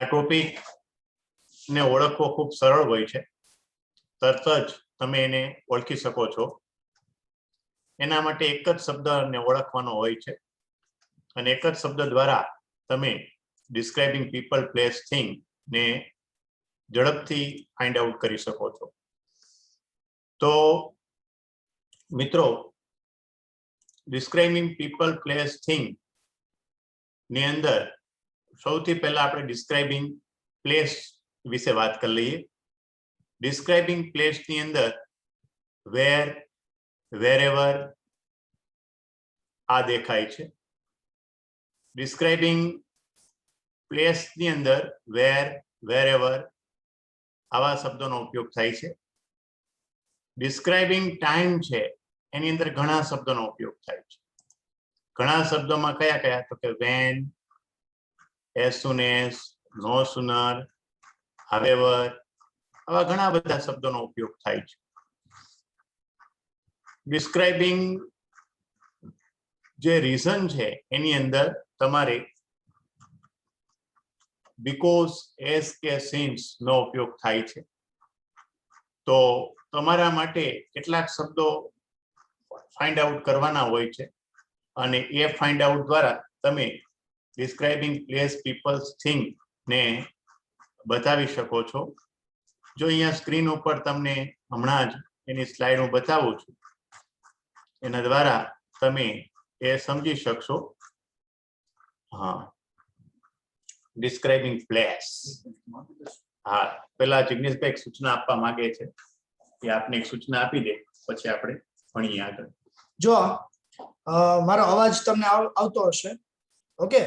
આ ટોપિક ને ઓળખવો ખૂબ સરળ હોય છે, તરત જ તમે એને ઓળખી શકો છો। એના માટે એક જ શબ્દને ઓળખવાનો હોય છે અને એક જ શબ્દ દ્વારા તમે ડિસ્ક્રાઇબિંગ પીપલ, પ્લેસ, થિંગ ને ઝડપથી ફાઇન્ડ આઉટ કરી શકો છો। તો મિત્રો, ડિસ્ક્રાઇબિંગ પીપલ, પ્લેસ, થિંગ ની અંદર સૌથી પહેલા આપણે ડિસ્ક્રાઇબિંગ પ્લેસ વિશે વાત કરી લઈએ। ડિસ્ક્રાઇબિંગ પ્લેસ ની અંદર વેર, વેરેવર આ દેખાય છે। ડિસ્ક્રાઇબિંગ પ્લેસ ની અંદર વેર, વેરેવર આવા શબ્દોનો ઉપયોગ થાય છે। ડિસ્ક્રાઇબિંગ ટાઈમ છે એની અંદર ઘણા શબ્દોનો ઉપયોગ થાય છે। ઘણા શબ્દોમાં કયા કયા? તો કે van, as soon as, no sooner, however આવા ઘણા બધા શબ્દોનો ઉપયોગ થાય છે। ડિસ્ક્રાઇબિંગ જે રીઝન છે એની અંદર તમારે બીકોઝ, એઝ કે સિન્સ નો ઉપયોગ થાય છે। તો તમારા માટે કેટલાક શબ્દો ફાઇન્ડ આઉટ કરવાના હોય છે અને એ ફાઇન્ડ આઉટ દ્વારા તમે ડિસ્ક્રાઇબિંગ પ્લેસ, પીપલ્સ, થિંગ ને બતાવી શકો છો। જો અહીંયા સ્ક્રીન ઉપર તમને હમણાં જ એની સ્લાઇડ હું બતાવું છું, એના દ્વારા તમે એ સમજી શકશો। હા, ડિસ્ક્રાઇબિંગ પ્લેસ। હા, પેલા જિગ્નેશભાઈ સૂચના આપવા માંગે છે કે આપને એક સૂચના આપી દે, પછી આપણે ભણીએ આગળ। જો મારો અવાજ તમને આવતો હશે, ઓકે?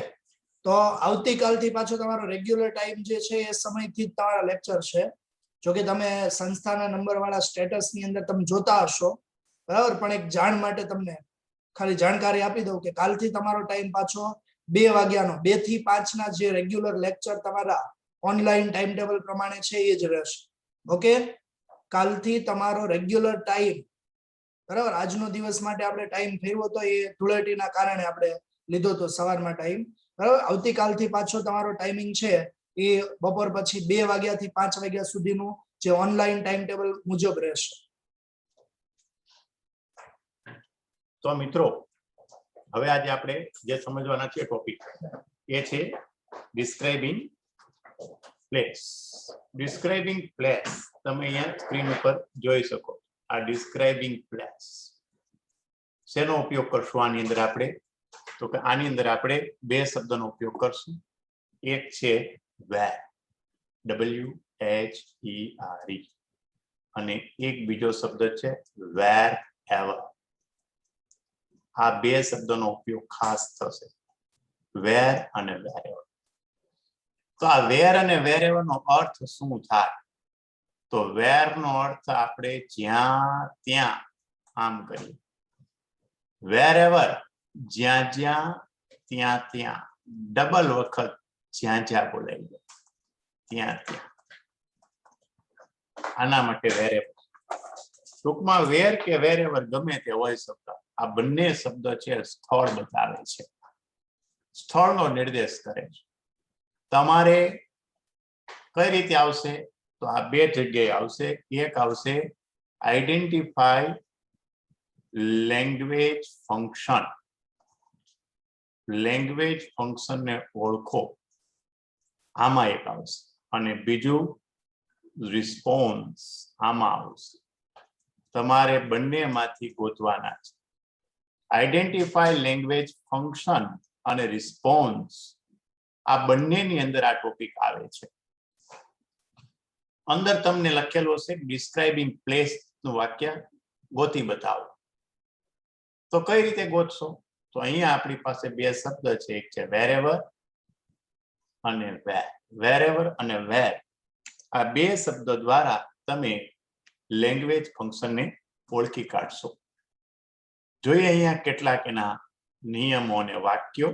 તો આવતીકાલથી પાછો તમારો રેગ્યુલર ટાઈમ જે છે એ સમયથી જ તમારા લેક્ચર છે। જો કે તમે સંસ્થાના નંબર વાળા સ્ટેટસ ની અંદર તમે જોતા હશો, બરાબર? પણ એક જાણ માટે તમને ખાલી જાણકારી આપી દઉં કે કાલથી તમારો ટાઈમ પાછો 2 વાગ્યાનો 2 થી 5 ના જે રેગ્યુલર લેક્ચર તમારા ઓનલાઈન ટાઈમ ટેબલ પ્રમાણે છે એ જ રહેશે, ઓકે? કાલથી તમારો રેગ્યુલર ટાઈમ, બરાબર? આજનો દિવસ માટે આપણે ટાઈમ ફેરવો તો એ ધૂળેટીના કારણે આપણે લીધો તો સવારમાં ટાઈમ, બરાબર? આવતીકાલથી પાછો તમારો ટાઈમિંગ છે એ બપોર પછી 2 વાગ્યાથી 5 વાગ્યા સુધીનું જે ઓનલાઈન ટાઈમ ટેબલ મુજબ રહેશે। તો મિત્રો, હવે આજે આપણે જે સમજવાના છે ટોપિક એ છે ડિસ્ક્રાઇબિંગ પ્લેસ। ડિસ્ક્રાઇબિંગ પ્લેસ તમે અહીંયા સ્ક્રીન ઉપર જોઈ શકો। આ ડિસ્ક્રાઇબિંગ પ્લેસ શેનો ઉપયોગ કરશું આની અંદર આપણે? તો કે આની અંદર આપણે 2 શબ્દોનો ઉપયોગ કરશું। એક છે વેર, WHERE, અને એક બીજો શબ્દ છે વેર એવર। આ 2 શબ્દોનો ઉપયોગ ખાસ થશે, વેર અને વેરેવર। તો આ વેર અને વેરેવર નો અર્થ શું થાય? તો વેર નો અર્થ આપણે જ્યાં ત્યાં આમ કરીએ, વેરેવર જ્યાં જ્યાં, ત્યાં ત્યાં, ડબલ વખત જ્યાં જ્યાં બોલાય ત્યાં ત્યાં, આના માટે વેરેવર। ટૂંકમાં વેર કે વેરેવર ગમે તે હોય શબ્દ, આ બંને શબ્દ છે સ્થળ બતાવે છે, સ્થળનો નિર્દેશ કરે છે। તમારે કઈ રીતે આવશે? તો આ 2 જગ્યાએ આવશે। એક આવશે identify language function, language function ને ઓળખો, આમાં એક આવશે, અને બીજું રિસ્પોન્સ આમાં આવશે। તમારે બંનેમાંથી ગોતવાના છે। આઈડેન્ટિફાઈ લેંગ્વેજ ફંક્શન અને રિસ્પોન્સ આ બંનેની અંદર આ ટોપિક આવે છે। અંદર તમને લખેલું હશે ડિસ્ક્રાઇબિંગ પ્લેસ નું વાક્ય ગોતી બતાવો। તો કઈ રીતે ગોતશો? તો અહીંયા આપણી પાસે 2 શબ્દ છે, એક છે વેરેવર અને વેર। વેરેવર અને વેર આ 2 શબ્દ દ્વારા તમે લેંગ્વેજ ફંક્શનને ઓળખી કાઢશો। જોઈએ અહીંયા કેટલાક એના નિયમો અને વાક્યો।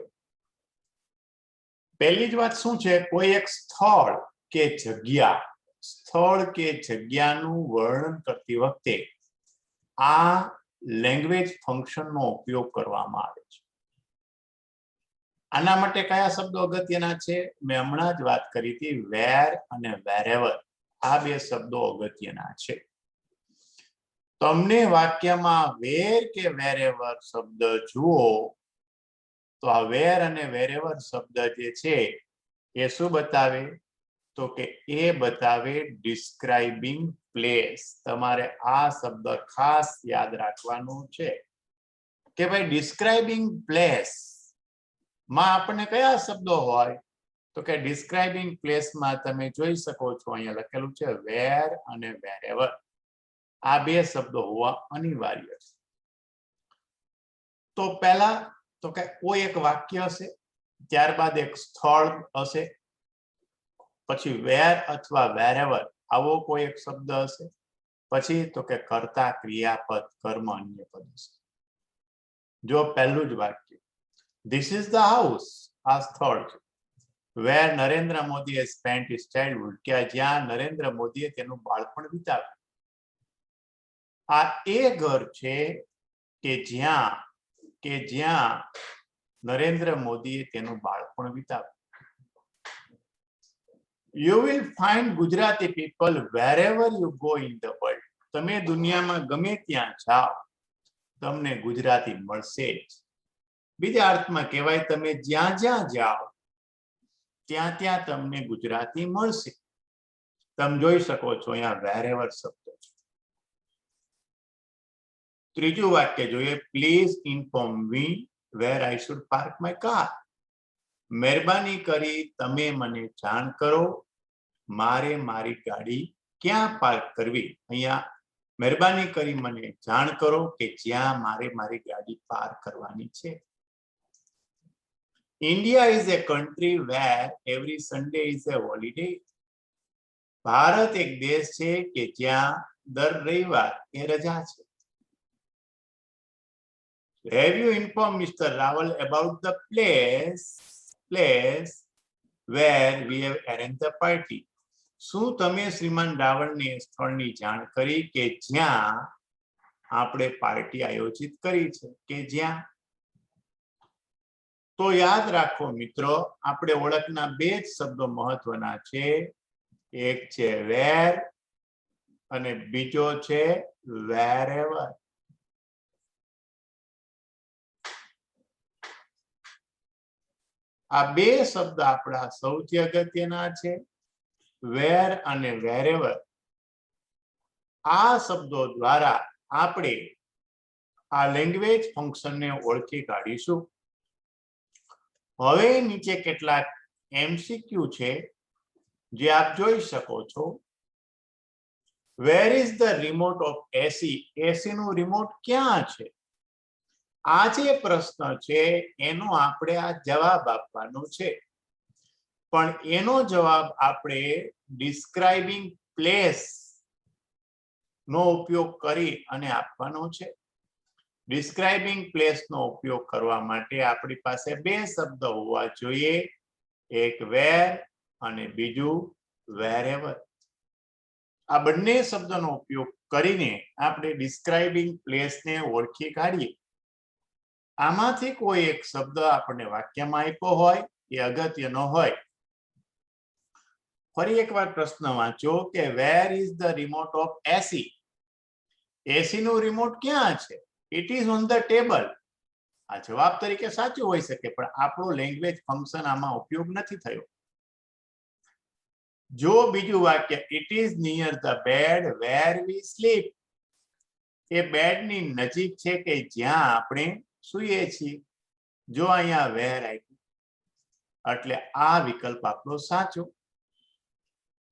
પહેલી જ વાત શું છે? કોઈ એક સ્થળ કે જગ્યા, સ્થળ કે જગ્યાનું વર્ણન કરતી વખતે આ લેંગ્વેજ ફંક્શનનો ઉપયોગ કરવામાં આવે છે। આના માટે કયા શબ્દો અગત્યના છે? મેં હમણાં જ વાત કરી હતી, વેર અને વેરેવર. આ બે શબ્દો અગત્યના છે. તમને વાક્યમાં વેર કે વેરેવર શબ્દ જુઓ તો આ વેર અને વેરેવર શબ્દ જે છે એ શું બતાવે? તો કે એ બતાવે ડિસ્ક્રાઇબિંગ પ્લેસ. તમારે આ શબ્દ ખાસ યાદ રાખવાનું છે કે ભાઈ ડિસ્ક્રાઇબિંગ પ્લેસ માં આપણને કયા શબ્દો હોય? તો કે ડિસ્ક્રાઇબિંગ પ્લેસમાં તમે જોઈ શકો છો અહીંયા લખેલું છે વેર અને વેરેવર. આ બે શબ્દો હોવા અનિવાર્ય છે. તો પહેલા તો કે કોઈ એક વાક્ય હશે, ત્યારબાદ એક સ્થળ હશે, પછી વેર અથવા વેરેવર આવો કોઈ એક શબ્દ હશે, પછી તો કે કર્તા, ક્રિયાપદ, કર્મ, અન્ય પદ હશે. જો પહેલું જ વાક્ય, ધીસ ઇઝ ધ હાઉસ, આ સ્થળ છે. વેર Narendra Modi has spent his childhood, કે જ્યાં નરેન્દ્ર મોદીએ તેનું બાળપણ વિતાવ્યું. આ એ ઘર છે કે જ્યાં નરેન્દ્ર મોદીએ તેનું બાળપણ વિતાવ્યું. You will find Gujarati people wherever you go in the world. તમે દુનિયામાં ગમે ત્યાં જાઓ તમને ગુજરાતી મળશે જ. બીજા અર્થમાં કહેવાય તમે જ્યાં જ્યાં જાઓ ત્યાં ત્યાં તમને ગુજરાતી મળશે. તમે જોઈ શકો છો અહીંયા wherever શબ્દ છે. ત્રીજું વાક્ય જોઈએ, please inform me where I should park my car. મહેરબાની કરી તમે મને જાણ કરો મારે મારી ગાડી ક્યાં પાર્ક કરવી. અહીંયા મહેરબાની કરી મને જાણ કરો કે જ્યાં મારે મારી ગાડી પાર્ક કરવાની છે. India is a country where every Sunday is a holiday. Bharat એક દેશ છે કે જ્યાં દર રવિવાર એ રજા છે. Have you informed Mr. Rawal about the place where we have arranged the party? શું તમે શ્રીમાન રાવળને સ્થળની જાણ કરી કે જ્યાં આપણે પાર્ટી આયોજિત કરી છે? કે જ્યાં. તો યાદ રાખો મિત્રો, આપણે ઓળખના બે જ શબ્દો મહત્વના છે. એક છે વેર અને બીજો છે વેરેવર. આ બે શબ્દ આપણા સૌથી અગત્યના છે, વેર અને વેરેવર. આ શબ્દો દ્વારા આપણે આ લેંગ્વેજ ફંક્શનને ઓળખી કાઢીશું. હવે નીચે કેટલાક MCQ છે જે આપ જોઈ શકો છો. Where is the remote of AC? AC નું રિમોટ ક્યાં છે? આ જે પ્રશ્ન છે એનો આપણે આ જવાબ આપવાનો છે, પણ એનો જવાબ આપણે ડિસ્ક્રાઇબિંગ પ્લેસ નો ઉપયોગ કરી અને આપવાનો છે. ડિસ્ક્રાઇબિંગ પ્લેસ નો ઉપયોગ કરવા માટે આપણી પાસે બે શબ્દ હોવા જોઈએ, એક વેર અને બીજું વેરેવર. આ બંને શબ્દનો ઉપયોગ કરીને આપણે ડિસ્ક્રાઇબિંગ પ્લેસને ઓળખી કાઢીએ. આમાંથી કોઈ એક શબ્દ આપણને વાક્યમાં આપ્યો હોય એ અગત્યનો હોય. ફરી એકવાર પ્રશ્ન વાંચો કે where is the remote of AC? AC નું રિમોટ ક્યાં છે? It is on the table. આ જવાબ તરીકે સાચું હોઈ શકે, પણ આપણો લેંગ્વેજ ફંક્શન આમાં ઉપયોગ નથી થયો. જો બીજું વાક્ય, it is near the bed where we sleep. એ બેડની નજીક છે કે જ્યાં આપણે સૂઈએ છીએ. જો અહીંયા વેર આપ્યું એટલે આ વિકલ્પ આપણો સાચો.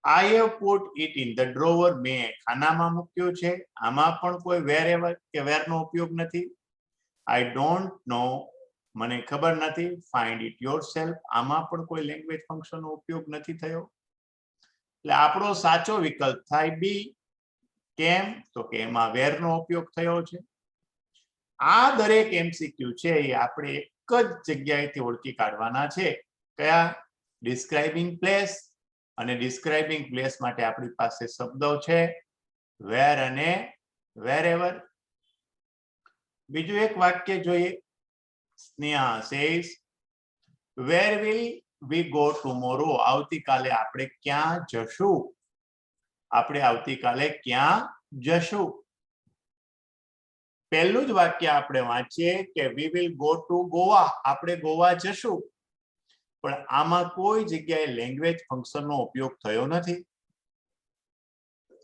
I have put it in the drawer. મેં ખાનામાં મૂક્યો છે. આમાં પણ કોઈ વેરેવર કે વેરનો ઉપયોગ નથી. I don't know, મને ખબર નથી. Find it yourself, આમાં પણ કોઈ લેંગ્વેજ ફંક્શનનો ઉપયોગ નથી થયો. એટલે આપણો સાચો વિકલ્પ થાય બી. કેમ? તો કે એમાં વેરનો ઉપયોગ થયો છે. આ દરેક MCQ છે એ આપણે એક જ જગ્યાએથી ઓળખી કાઢવાના છે. કયા? Describing place. અને ડિસ્ક્રાઇબિંગ પ્લેસ માટે આપણી પાસે શબ્દો છે વેર અને વેરેવર. બીજું એક વાક્ય જોઈએ. Sneha says where will we go tomorrow? આવતીકાલે આપણે ક્યાં જશું? આપણે આવતીકાલે ક્યાં જશું? પહેલું જ વાક્ય આપણે વાંચીએ કે વી વિલ ગો ટુ ગોવા, આપણે ગોવા જશું, પણ આમાં કોઈ જગ્યાએ લેંગ્વેજ ફંક્શનનો ઉપયોગ થયો નથી.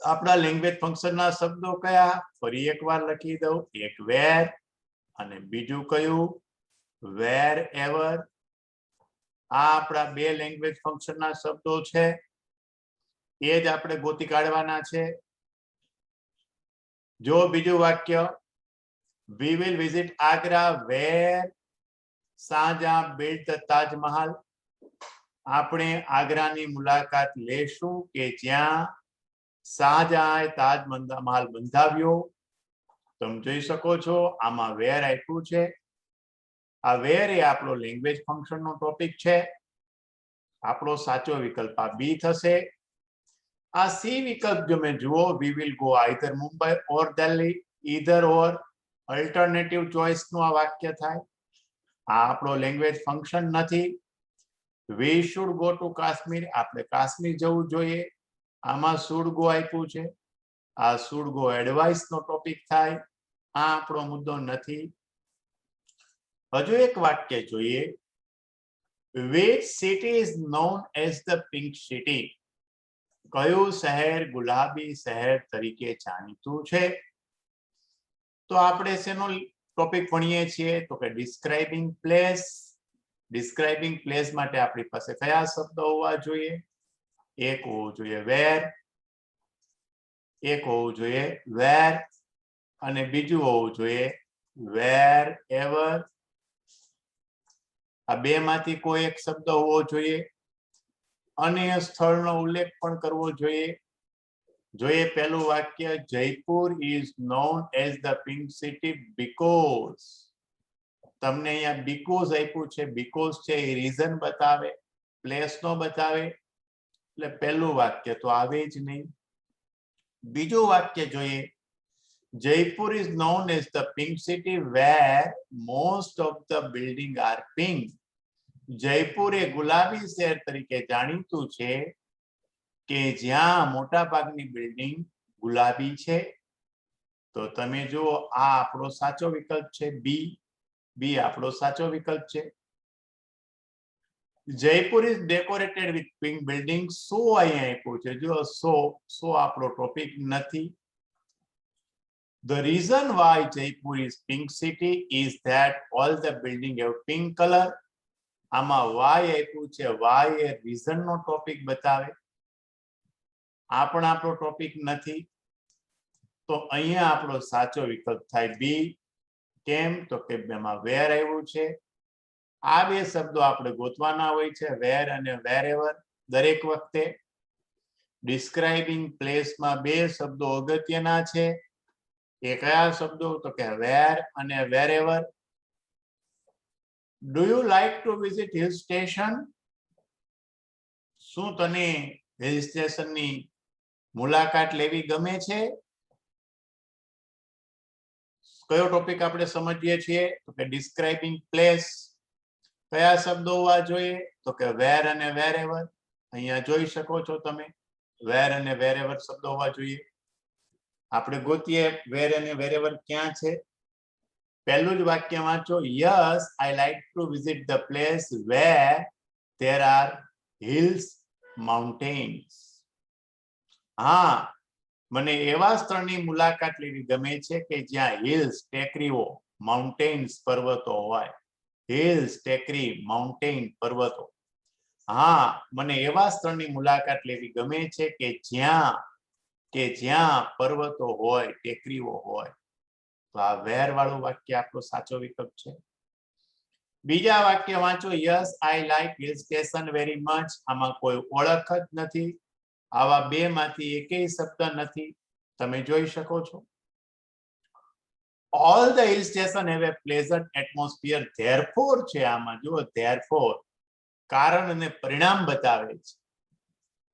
આપણા લેંગ્વેજ ફંક્શનના શબ્દો કયા? ફરી એકવાર લખી દઉં. એક વેર અને બીજું કયું? વેર એવર. આ આપણા બે લેંગ્વેજ ફંક્શનના શબ્દો છે, એ જ આપણે ગોતી કાઢવાના છે. જો બીજું વાક્ય we will visit Agra where Shahjahan built the Taj Mahal. આપણે આગ્રાની મુલાકાત લેશું કે જ્યાં શાહજહાંએ તાજ મહલ બંધાવ્યો. તમે જોઈ શકો છો આમાં વેર આપ્યું છે. આ વેર એ આપણો લેંગ્વેજ ફંક્શનનો ટોપિક છે. આપણો સાચો વિકલ્પ આ બી થશે. આ સી વિકલ્પ જો મેં જુઓ, we will go either Mumbai or Delhi, either or alternative choice નું આ વાક્ય થાય. આ આપણો લેંગ્વેજ ફંક્શન નથી. we should go to Kashmir, આપણે કાશ્મીર જવું જોઈએ. આમાં should go આપ્યું છે. આ should go એડવાઇસ નો ટોપિક થાય. આ આપણો મુદ્દો નથી. હજુ એક વાક્ય જોઈએ. which city is known as the pink city? કયું શહેર ગુલાબી શહેર તરીકે જાણીતું છે? તો આપણે શેનો ટોપિક ભણીએ છીએ? તો કે ડિસ્ક્રાઇબિંગ પ્લેસ. ડિસ્ક્રાઇબિંગ પ્લેસ માટે આપણી પાસે કયા શબ્દો હોવા જોઈએ? એક હોવું જોઈએ વેર, એક હોવું જોઈએ વેર, અને બીજું હોવું જોઈએ વેર એવર. આ બે માંથી કોઈ એક શબ્દ હોવો જોઈએ. અન્ય સ્થળનો ઉલ્લેખ પણ કરવો જોઈએ. જોઈએ પહેલું વાક્ય, Jaipur is known as the pink city because. તમને અહીંયા because આપ્યું છે. because છે એ રીઝન બતાવે, પ્લેસ નો બતાવે, એટલે પહેલું વાક્ય તો આવે જ નહીં. બીજું વાક્ય જોઈએ, Jaipur is known as the pink city where most of the buildings are pink. Jaipur એ ગુલાબી શહેર તરીકે જાણીતું છે કે જ્યાં મોટા ભાગની બિલ્ડિંગ ગુલાબી છે. તો તમે જુઓ આ આપણો સાચો વિકલ્પ છે બી. બી આપણો સાચો વિકલ્પ છે. Jaipur is decorated with pink building. So અહીંયા આપ્યું છે. જો સો આપણો ટોપિક નથી. The reason why Jaipur is pink city is that all the buildings have pink color. આમાં why આપ્યું છે. why એ રીઝન નો ટોપિક બતાવે. આ પણ આપણો ટોપિક નથી. તો અહીંયા આપણો સાચો વિકલ્પ થાય બી. કેમ? તો કે એમાં વેર આવ્યું છે. આ બે શબ્દો આપણે ગોતવાના હોય છે, વેર અને વેર એવર. દરેક વખતે ડિસ્ક્રાઇબિંગ પ્લેસમાં બે શબ્દો અગત્યના છે. એ કયા શબ્દો? તો કે વેર અને wherever. Do you like to visit hill station? શું તને હિલ સ્ટેશનની મુલાકાત લેવી ગમે છે? કયો ટોપિક આપણે સમજીએ છીએ? તો કે ડિસ્ક્રાઇબિંગ પ્લેસ. કયા શબ્દો હોવા જોઈએ? તો કે વેર અને વેર એવર. અહીંયા જોઈ શકો છો તમે, વેર અને વેર એવર શબ્દો હોવા જોઈએ. આપણે ગોતીએ વેર અને વેર એવર ક્યાં છે. પહેલું જ વાક્ય વાંચો, yes I like to visit the place where there are hills mountains. હા, મને એવા સ્થળની મુલાકાત લેવી ગમે છે કે જ્યાં હિલ્સ ટેકરીઓ, માઉન્ટેન્સ પર્વતો હોય. હિલ્સ ટેકરી, માઉન્ટેન પર્વતો. હા, મને એવા સ્થળની મુલાકાત લેવી ગમે છે કે જ્યાં પર્વતો હોય, ટેકરીઓ હોય. તો આ વેર વાળું વાક્ય આપણો સાચો વિકલ્પ છે. બીજા વાક્ય વાંચો, yes I like hill station very much. આમાં કોઈ ઓળખ જ નથી. આવા બે માંથી એકેય શબ્દ નથી. તમે જોઈ શકો છો. all the hill station have a pleasant atmosphere. therefore છે આમાં. જુઓ therefore કારણ અને પરિણામ બતાવે છે.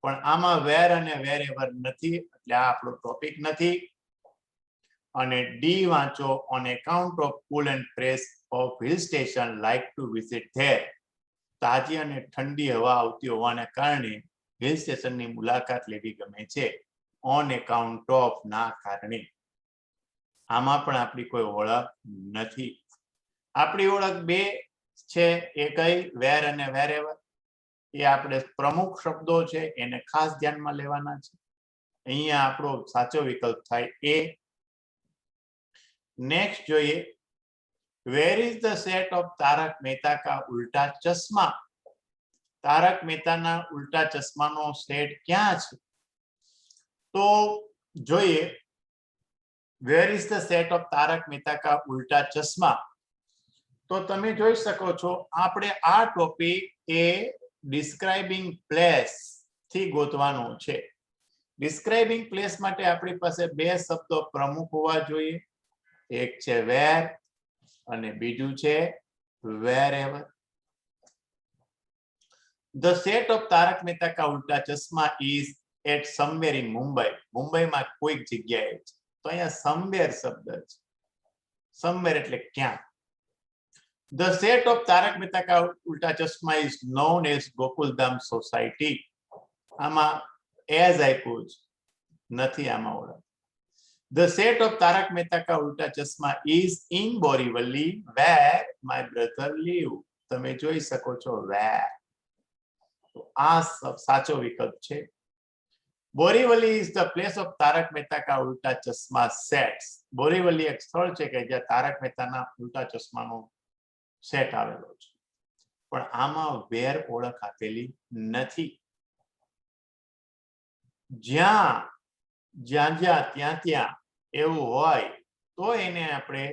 પણ આમાં વેર અને વેર એવર નથી, એટલે આ આપણો ટોપિક નથી. અને ડી વાંચો, on account of cool and fresh of hill station like to visit there. તાજી અને ઠંડી હવા આવતી હોવાને કારણે હિલ સ્ટેશનની મુલાકાત લેવી ગમે છે ઓન એકાઉન્ટ ઓફ ના કારણે. આમાં પણ આપણી કોઈ ઓળખ નથી. આપણી ઓળખ બે છે, એ કઈ વેર અને વેર એવર. એ આપણે પ્રમુખ શબ્દો છે, એને ખાસ ધ્યાનમાં લેવાના છે. અહીંયા આપણો સાચો વિકલ્પ થાય એ. નેક્સ્ટ જોઈએ, where is the set of Tarak Mehta Ka ઉલ્ટા ચશ્મા. તારક મહેતાના ઉલ્ટા ચશ્માનો સેટ ક્યાં છે? તો જોઈએ, where is the set of Tarak Mehta Ka ઉલ્ટા ચશ્મા. તો તમે જોઈ શકો છો, આપણે આ ટોપિક એ ડિસ્ક્રાઇબિંગ પ્લેસ થી ગોતવાનો છે. ડિસ્ક્રાઇબિંગ પ્લેસ માટે આપણી પાસે બે શબ્દો પ્રમુખ હોવા જોઈએ. એક છે વેર અને બીજું છે wherever. The set of Tarak Mehta Ka Ooltah Chashmah is at somewhere in Mumbai. મુંબઈમાં કોઈક જગ્યાએ છે. તો અહીંયા સમવેર શબ્દ છે. સમવેર એટલે ક્યાં. The set of Tarak Mehta ka Ulta Chashma is known as Gokuldham Society. આમાં as આપ્યું છે, નથી આમાં ઓળખ. The set of Tarak Mehta ka Ulta Chashma is in Borivali where my brother live. તમે જોઈ શકો છો where. તો આ સાચો વિકલ્પ છે. Borivali is the place of Tarak Mehta Ka ઉલ્ટા ચશ્મા sets. બોરીવલી એક સ્થળ છે કે જ્યાં તારક મહેતાના ઉલ્ટા ચશ્માનો સેટ આવેલો છે. પણ આમાં વેર ઓળખ આપેલી નથી. જ્યાં ત્યાં એવું હોય તો એને આપણે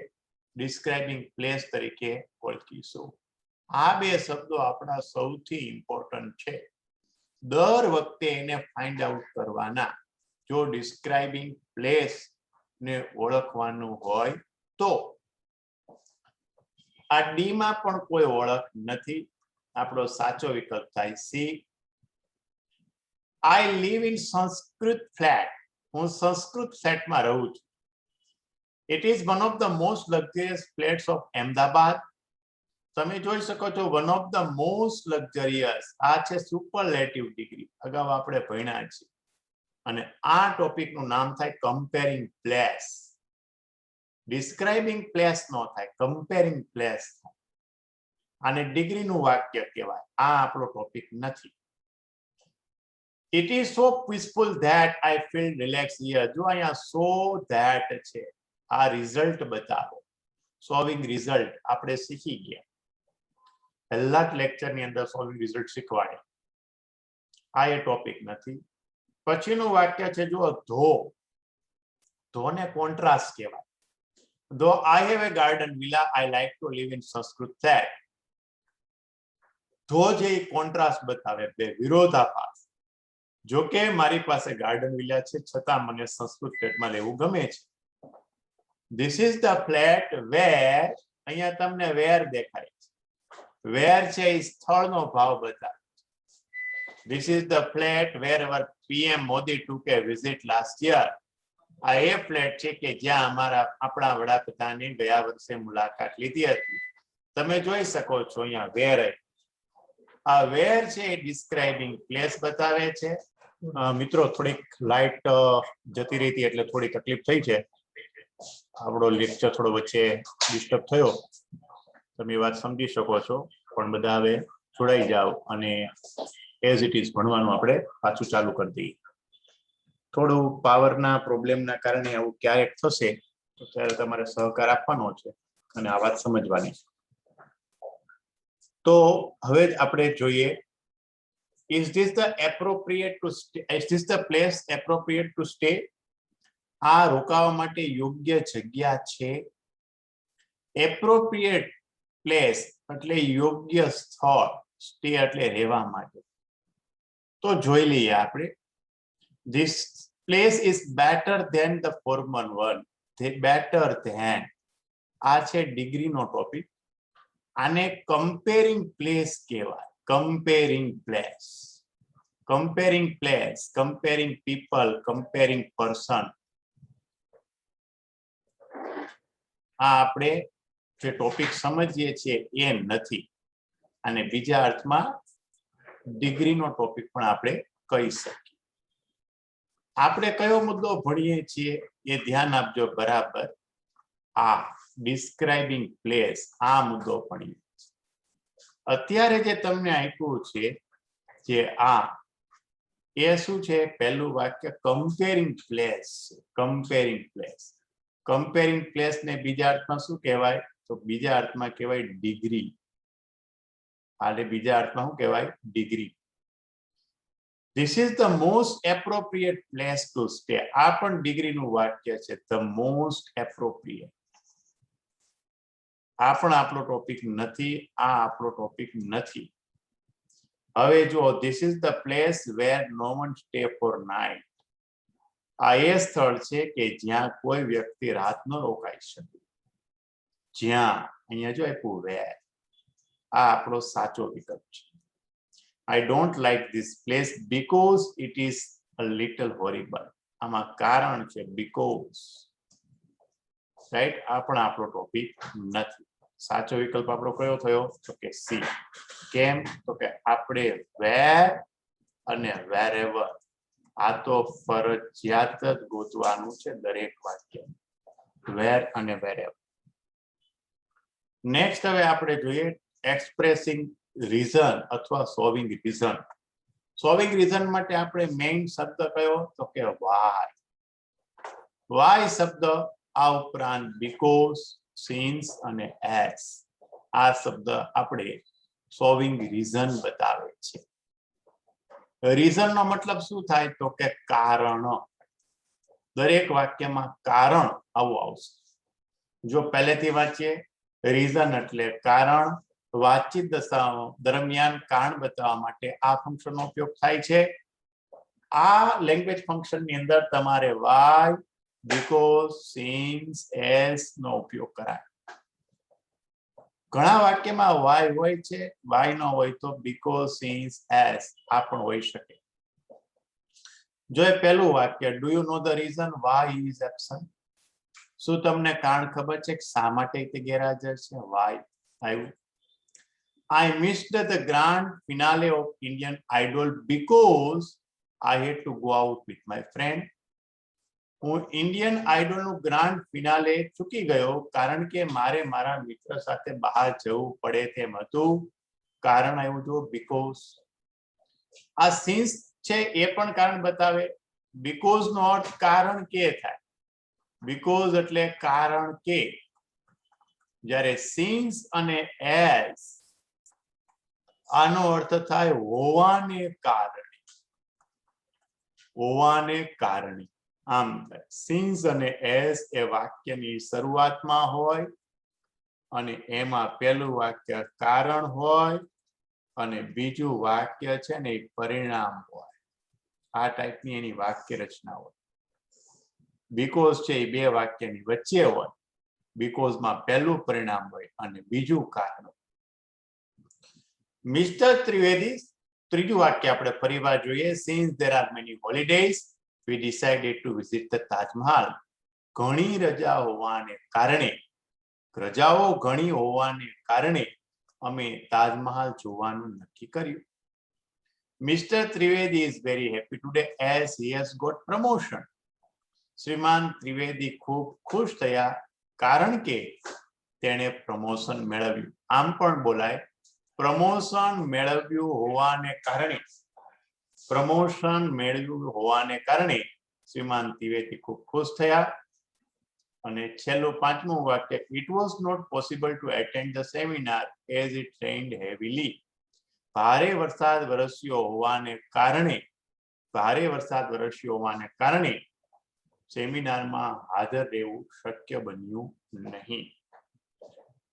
ડિસ્ક્રાઇબિંગ પ્લેસ તરીકે ઓળખીશું. આ બે શબ્દો આપણા સૌથી ઇમ્પોર્ટન્ટ છે. દર વખતે એને ફાઇન્ડ આઉટ કરવાના. જો ડિસ્ક્રાઇબિંગ પ્લેસ ને ઓળખવાનું હોય તો. આ ડી માં પણ કોઈ ઓળખ નથી. આપણો સાચો વિકલ્પ થાય C. I live in Sanskrit flat. હું સંસ્કૃત ફ્લેટમાં રહું છું. It is one of the most luxurious flats of Ahmedabad. તમે જોઈ શકો છો one of the most luxurious. આ છે સુપરલેટિવ ડિગ્રી. અગાઉ આપણે ભણ્યા છીએ. અને આ ટોપિકનું નામ થાય કમ્પેરિંગ પ્લેસ. ડિસ્ક્રાઇબિંગ પ્લેસ નો થાય, કમ્પેરિંગ પ્લેસ થાય. આને ડિગ્રીનું વાક્ય કહેવાય. આ આપણો ટોપિક નથી. It is so peaceful that I feel relax here. જો અહીંયા સો ધેટ છે, આ રિઝલ્ટ બતાવો. સોલ્વિંગ રિઝલ્ટ આપણે શીખી ગયા. પહેલા જ લેક્ચરની અંદર સોલ્વિંગ રિઝલ્ટ શીખવાડે. આ એ ટોપિક નથી. પછીનું વાક્ય છે જો ધોને કોન્ટ્રાસ્ટ કહેવાય. Though I have a garden villa, I like to live in Sanskrit flat. ધો જે કોન્ટ્રાસ્ટ બતાવે, બે વિરોધાભાસ. જો કે મારી પાસે ગાર્ડન વિલા છે, છતાં મને સંસ્કૃત ફ્લેટમાં રહેવું ગમે છે. This is the flat where, અહીંયા તમને વેર દેખાય છે. વેર છે એ સ્થળનો ભાવ બતાવે છે. This is the flat where our PM Modi took a visit last year. આ એ ફ્લેટ છે કે જ્યાં આપણા વડાપ્રધાને ગયા વર્ષે મુલાકાત લીધી હતી. તમે જોઈ શકો છો અહીંયા વેર. આ વેર છે એ ડિસ્ક્રાઇબિંગ પ્લેસ બતાવે છે. મિત્રો થોડીક લાઇટ જતી રહી હતી એટલે થોડી તકલીફ થઈ છે. આપણો લેક્ચર થોડો વચ્ચે ડિસ્ટર્બ થયો. તમે વાત સમજી શકો છો. પણ બધા હવે જોડાઈ જાઓ અને એઝ ઇટ ઇઝ ભણવાનું આપણે પાછું ચાલુ કરી દઈએ. થોડું પાવરના પ્રોબ્લેમના કારણે આવું ક્યારેક થશે તો ત્યારે તમારે સહકાર આપવાનો છે અને આ વાત સમજવાની છે. તો હવે આપણે જોઈએ, is this the place appropriate to stay? આ રોકાવા માટે યોગ્ય જગ્યા છે. એપ્રોપ્રિએટ પ્લેસ એટલે યોગ્ય સ્થળ, સ્ટે એટલે રહેવા માટે. તો જોઈ લઈએ આપણે. This place is better than the former one. Better than. આ છે ડિગ્રીનો ટોપિક. આને કમ્પેરિંગ પ્લેસ કહેવાય. Comparing place. Comparing place, comparing people, comparing person. આ આપણે જે ટોપિક સમજીએ છીએ એ નથી. અને બીજા અર્થમાં ડિગ્રીનો ટોપિક પણ આપણે કહી શકીએ. આપણે કયો મુદ્દો ભણીએ છીએ એ ધ્યાન આપજો બરાબર. આ ડિસ્ક્રાઇબિંગ પ્લેસ, આ મુદ્દો ભણીએ. અત્યારે જે તમને આપ્યું છે જે આ એ શું છે? પહેલું વાક્ય comparing place. Comparing place, comparing place ને બીજા અર્થમાં શું કહેવાય? તો બીજા અર્થમાં કહેવાય ડિગ્રી. આને બીજા અર્થમાં શું કહેવાય? Degree. This is the most appropriate place to stay. આ પણ ડિગ્રીનું વાક્ય છે. The most appropriate. આ પણ આપણો ટોપિક નથી, આ આપણો ટોપિક નથી. હવે જો this is the place where no one stay for night. આ એ સ્થળ છે કે જ્યાં કોઈ વ્યક્તિ રાત ન રોકાઈ શકે. જ્યાં, અહીંયા જો આપ્યું where, આ આપણો સાચો વિકલ્પ છે. I don't like this place because it is a little horrible. આમાં કારણ છે because. રાઈટ? આ પણ આપણો ટોપિક નથી. સાચો વિકલ્પ આપણો કયો થયો? તો કે સી. કેમ? તો કે આપણે where અને wherever આ તો ફરજિયાત જ ગોતવાનું છે દરેક વાક્ય. where અને wherever. નેક્સ્ટ હવે આપણે જોઈએ એક્સપ્રેસિંગ રીઝન અથવા સોલ્વિંગ રીઝન. સોલ્વિંગ રીઝન માટે આપણે મેઇન શબ્દ કયો? તો કે why. why શબ્દ, આ ઉપરાંત because, since અને as, આ શબ્દ આપણે સોલ્વિંગ રીઝન બતાવે છે. રીઝન નો મતલબ શું થાય? તો કે કારણ. દરેક વાક્યમાં કારણ આવું આવશે. જો પહેલેથી વાંચીએ, રીઝન એટલે કારણ. વાતચીત દશાઓ દરમિયાન કારણ બતાવવા માટે આ ફંક્શનનો ઉપયોગ થાય છે. આ લેંગ્વેજ ફંક્શનની અંદર તમારે why, because, since, as નો ઉપયોગ કરાય. ઘણા વાક્યમાં why હોય છે, why ન હોય તો because, since, as આ પણ હોઈ શકે. જો એ પહેલું વાક્ય do you know the reason why he is absent? શું તમને કારણ ખબર છે કે શા માટે તે ગેરહાજર છે? why આવ્યું. I missed the grand finale of Indian Idol because I had to go out with my friend. હું ઇન્ડિયન આઇડલનું ગ્રાન્ડ ફિનાલે ચૂકી ગયો કારણ કે મારે મારા મિત્ર સાથે બહાર જવું પડે તેમ હતું. કારણ આવ્યું જો because. આ સિન્સ છે એ પણ કારણ બતાવે. because નો અર્થ કારણ કે થાય. because એટલે કારણ કે. જ્યારે since અને as આનો અર્થ થાય હોવાને કારણે. હોવાને કારણે. આમ since અને as એ વાક્યની શરૂઆતમાં હોય અને એમાં પહેલું વાક્ય કારણ હોય અને બીજું વાક્ય છે ને એ પરિણામ હોય. આ ટાઈપની એની વાક્ય રચના હોય. because છે એ બે વાક્યની વચ્ચે હોય. because માં પહેલું પરિણામ હોય અને બીજું કારણ. મિસ્ટર ત્રિવેદી, ત્રીજું વાક્ય આપણે ફરીવાર જોઈએ. since there are many holidays we decided to visit the Taj Mahal. ઘણી રજા હોવાને કારણે, રજાઓ ઘણી હોવાને કારણે અમે તાજમહાલ જોવાનું નક્કી કર્યું. Mister Trivedi is very happy today as he has got promotion. શ્રીમાન ત્રિવેદી ખૂબ ખુશ થયા કારણ કે તેણે પ્રમોશન મેળવ્યું. આમ પણ બોલાય પ્રમોશન મેળવ્યું હોવાને કારણે. પ્રમોશન મેળવ્યું હોવાને કારણે શ્રીમાન ત્રિવેદી ખૂબ ખુશ થયા. અને છેલ્લું પાંચમું વાક્ય it was not possible to attend the seminar as it rained heavily. ભારે વરસાદ વરસ્યો હોવાને કારણે, ભારે વરસાદ વરસ્યો હોવાને કારણે સેમિનારમાં હાજર રહેવું શક્ય બન્યું નહીં.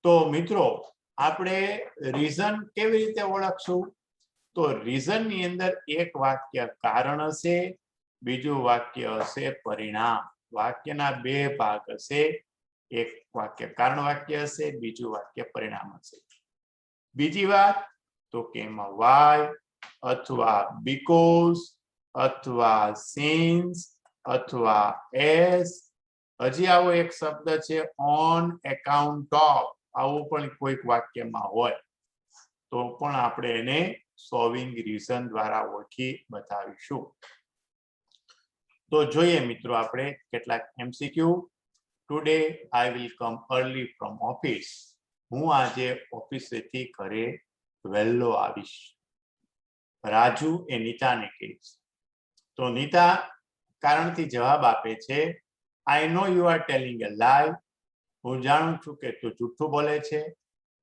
તો મિત્રો આપણે રીઝન કેવી રીતે ઓળખશું? તો રીઝન ની અંદર એક વાક્ય કારણ હશે, બીજું વાક્ય હશે પરિણામ. વાક્યના બે ભાગ હશે. એક વાક્ય કારણ વાક્ય હશે, બીજું વાક્ય પરિણામ હશે. બીજી વાત તો કે એમાં why અથવા because અથવા since અથવા as. હજી આવો એક શબ્દ છે on account of. આવું પણ કોઈક વાક્યમાં હોય. તો પણ આપણે એને સોલ્વિંગ રીઝન દ્વારા ઓળખી બતાવીશું. તો જોઈએ મિત્રો આપણે કેટલાક MCQ. Today I will come early from office. હું આજે ઓફિસેથી ઘરે વહેલો આવીશ. રાજુ એ નીતાને કહે છે. તો નીતા કારણથી જવાબ આપે છે, આઈ નો યુ આર ટેલિંગ એ લાય. હું જાણું છું કે તું જૂઠું બોલે છે.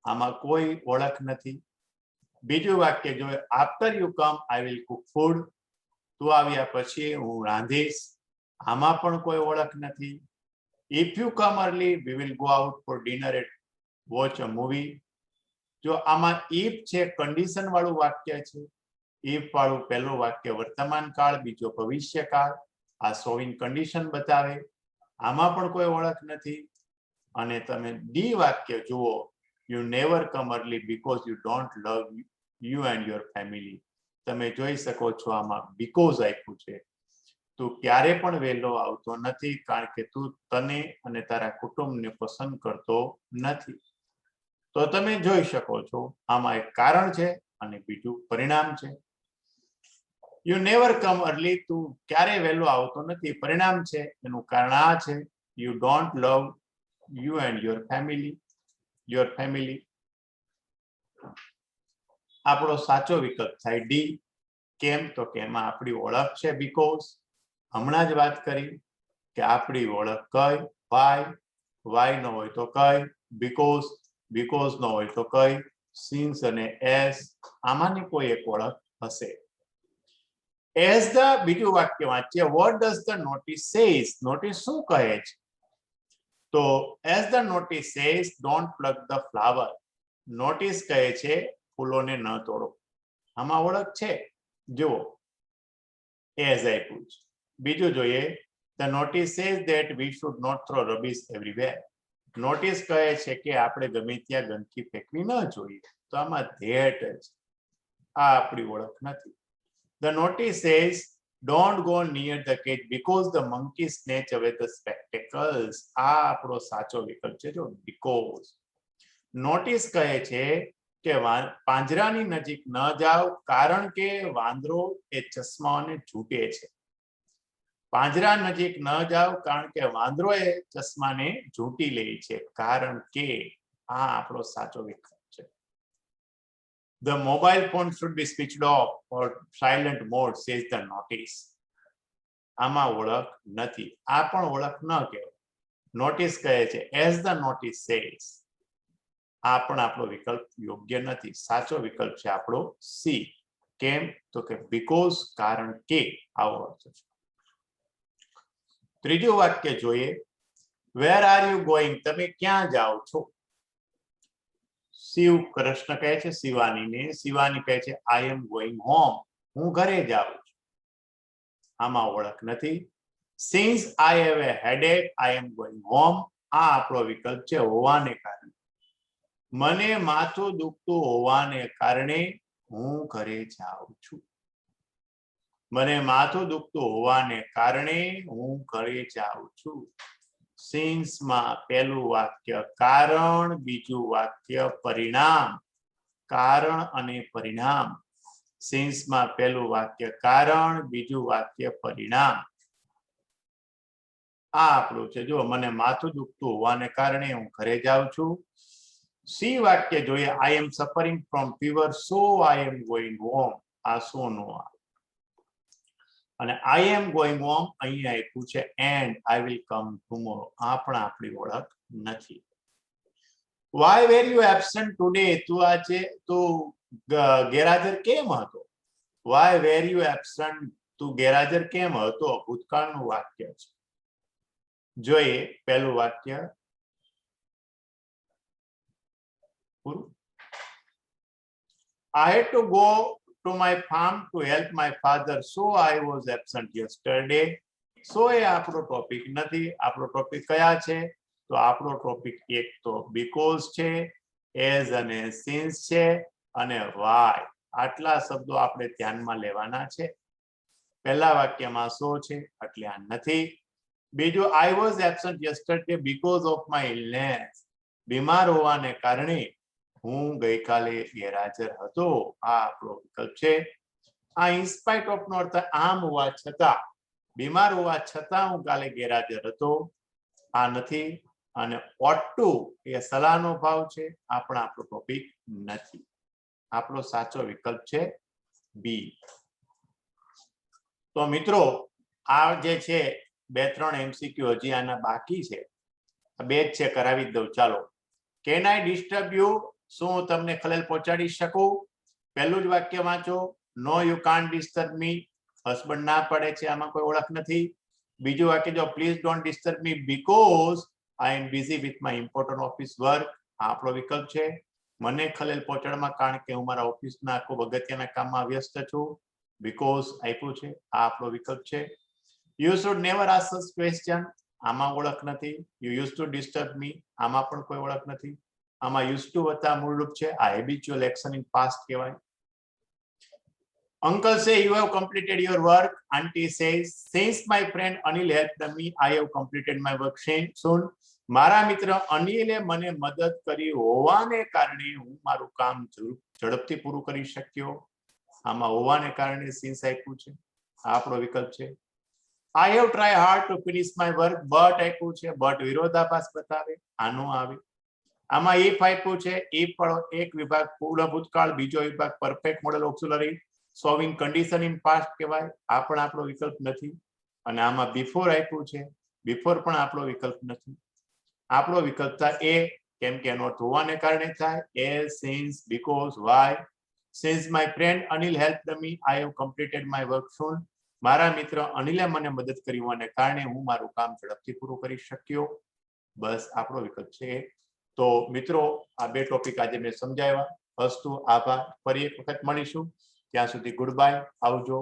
આમાં કોઈ ઓળખ નથી. બીજું વાક્ય જોઈએ, after you come I will cook food. તું આવ્યા પછી હું રાંધીશ. આમાં પણ કોઈ ઓળખ નથી. If you come early we will go out for dinner at watch a movie. જો આમાં ઇફ છે, કન્ડિશન વાળું વાક્ય છે. ઇફ વાળું પહેલું વાક્ય વર્તમાન કાળ, બીજો ભવિષ્યકાળ. આ શોવિંગ કન્ડિશન બતાવે. આમાં પણ કોઈ ઓળખ નથી. અને તમે ડી વાક્ય જુઓ, you never come early because you don't love you and your family. તમે જોઈ શકો છો આમાં બીકોઝ આપ્યું છે. તું ક્યારે પણ વહેલો આવતો નથી કારણ કે તું તને અને તારા કુટુંબને પસંદ કરતો નથી. તો તમે જોઈ શકો છો આમાં એક કારણ છે અને બીજું પરિણામ છે. યુ નેવર કમ અર્લી, તું ક્યારે વહેલો આવતો નથી, પરિણામ છે. એનું કારણ આ છે, you don't love you and your family. આપણો સાચો વિકલ્પ થાય ડી. કેમ? તો કે એમાં આપણી ઓળખ છે બીકોઝ. હમણાં જ વાત કરી કે આપણી ઓળખ કઈ, વાય ન હોય તો કઈ, બીકોઝ ન હોય તો કઈ, સિન્સ અને એસ. આમાંની કોઈ એક ઓળખ હશે. એઝ ધ, બીજું વાક્ય વાંચીએ, what does the notice says. Notice શું કહે છે? તો as the notice says don't pluck the flower. Notice કહે છે ફૂલોને ન તોડો. આમાં ઓળખ છે. જુઓ, એઝ આપ્યું છે. બીજું જોઈએ, the notice says that we should not throw rubbish everywhere. Notice કહે છે કે આપણે ગમે ત્યાં ગંદકી ફેંકવી ન જોઈએ. તો આમાં ધેટ જ, આ આપણી ઓળખ નથી. The notice says don't go near the cage because the monkey snatch away the spectacles. આ આપણો સાચો વિકલ્પ છે. જો બીકોઝ. નોટિસ કહે છે કે પાંજરાની નજીક ન જાઓ કારણ કે વાંદરો એ ચશ્માઓને ઝૂંટે છે. પાંજરા નજીક ન જાઓ કારણ કે વાંદરો એ ચશ્માને ઝૂંટી લે છે. કારણ કે આ આપણો સાચો વિકલ્પ છે. The mobile phone should be switched off or silent mode, says the notice. આમાં ઓળખ નથી. આ પણ ઓળખ ન કહેવાય. નોટિસ કહે છે as the notice says. આ પણ આપણો વિકલ્પ યોગ્ય નથી. સાચો વિકલ્પ છે આપણો સી. કેમ? તો કે બીકોઝ, કારણ કે. આવો અર્થ છે. ત્રીજું વાક્ય જોઈએ, વેર આર યુ ગોઈંગ. તમે ક્યાં જાઓ છો? શિવ કૃષ્ણ કહે છે શિવાનીને. શિવાની કહે છે આઈ એમ ગોઈંગ હોમ. હું ઘરે જાઉં છું. આમાં ઓળખ નથી. Since I have a headache I am going home. આ આપણો વિકલ્પ છે હોવાને કારણે. મને માથું દુખતું હોવાને કારણે હું ઘરે જાઉં છું. મને માથું દુખતું હોવાને કારણે હું ઘરે જાઉં છું. સિન્સમાં પહેલું વાક્ય કારણ, બીજું વાક્ય પરિણામ. કારણ અને પરિણામ. સિન્સમાં પહેલું વાક્ય કારણ, બીજું વાક્ય પરિણામ. આ આપણું છે. જો મને માથું દુખતું હોવાને કારણે હું ઘરે જાઉં છું. સી વાક્ય જોઈએ, I am suffering from fever so I am going home. આ સો નો અને આઈ એમ ગોઈંગ હોમ અહીંયા આપ્યું છે and I will come tomorrow. આ પણ આપણી ઓળખ નથી. Why were you absent today. તું આજે ગેરહાજર કેમ હતો? Why were you absent. તું ગેરહાજર કેમ હતો? ભૂતકાળનું વાક્ય છે. જોઈએ પહેલું વાક્ય I had to go to my farm to help my father, so I was absent yesterday. So એ આપણો ટોપિક નથી. આપણો ટોપિક કયા છે? તો આપણો ટોપિક એક તો બીકોઝ છે, એઝ અને સિન્સ છે અને વાય. આટલા શબ્દો આપણે ધ્યાનમાં લેવાના છે. પહેલા વાક્યમાં સો છે એટલે આ નથી. બીજું I was absent yesterday because of my illness. બીમાર હોવાને કારણે હું ગઈકાલે ગેરહાજર હતો, આ આપણો વિકલ્પ છે. આ ઇન્સ્પાઇટ ઓફ નો અર્થ આમ હોવા છતાં, બીમાર હોવા છતાં હું કાલે ગેરહાજર હતો, આ નથી. અને ought to એ સલાહનો ભાવ છે, આ પણ આપણો ટોપિક નથી. આપણો સાચો વિકલ્પ છે બી. તો મિત્રો આ જે છે 2-3 MCQ હજી આના બાકી છે, બે જ છે, કરાવી જ દઉં. ચાલો. Can I disturb you? શું હું તમને ખલેલ પહોંચાડી શકું? પહેલું જ વાક્ય વાંચો. No you can't disturb me. Husband ના પડે છે, આમાં કોઈ ઓળખ નથી. બીજું વાક્ય જો, please don't disturb me because I am busy with my important office work. આ આપણો વિકલ્પ છે. મને ખલેલ પહોંચાડવામાં કારણ કે હું મારા ઓફિસના ખૂબ અગત્યના કામમાં વ્યસ્ત છું. બીકોઝ આપ્યું છે, આ આપણો વિકલ્પ છે. You should never ask us question. આમાં ઓળખ નથી. યુ યુઝ ટુ ડિસ્ટર્બ મી. આમાં પણ કોઈ ઓળખ નથી. આમાં યુઝ ટુ વત્તા મૂળરૂપ છે, આ હેબિચ્યુઅલ એક્શન ઇન પાસ્ટ કહેવાય. Uncle say you have completed your work. Auntie says, since my friend Anil helped me, I have completed my work soon. મારા મિત્ર અનિલે મને મદદ કરી હોવાને કારણે હું મારું કામ ઝડપથી પૂરું કરી શક્યો. આમાં હોવાને કારણે since આપ્યું છે, આ આપણો વિકલ્પ છે. I have tried hard to finish my work, but આપ્યું છે, but વિરોધાભાસ બતાવે, આનો આવે. આમાં if આપ્યું છે, if પણ એક વિભાગ પૂર્ણ ભૂતકાળ, બીજો વિભાગ perfect modal auxiliary, solving condition in past કહેવાય, આ પણ આપણો વિકલ્પ નથી. અને આમાં બિફોર આપ્યું છે, બિફોર પણ આપણો વિકલ્પ નથી. આપણો વિકલ્પ થાય એ, કેમ કે એનો અર્થ હોવાને કારણે થાય. As, since, because, why. Since my friend Anil helped me, I have completed my work soon. મારા મિત્ર અનિલે મને મદદ કરી હોવાને કારણે હું મારું કામ ઝડપથી પૂરું કરી શક્યો. બસ આપણો વિકલ્પ છે. તો મિત્રો આ બે ટોપિક આજે મેં સમજાવ્યા. અસ્તુ, આભાર. ફરી એક વખત મળીશું. ત્યાં સુધી ગુડ બાય, આવજો.